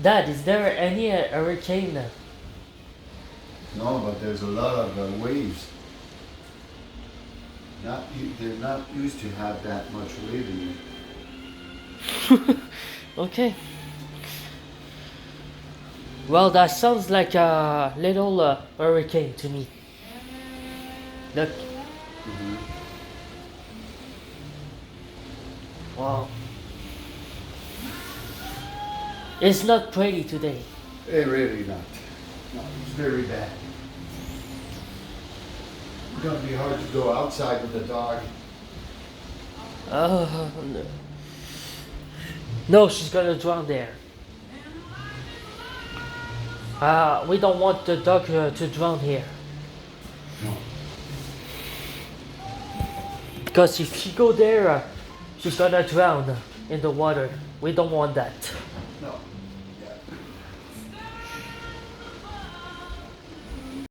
Dad, is there any hurricane? No, but there's a lot of waves. They're not used to have that much wave in it. Okay. Well, that sounds like a little hurricane to me. Look. Mhm. Wow. It's not pretty today. Really not. No, it's very bad. It's gonna be hard to go outside with the dog. No. No, she's gonna drown there. We don't want the dog to drown here. No. Because if she go there, she's gonna drown in the water. We don't want that. No.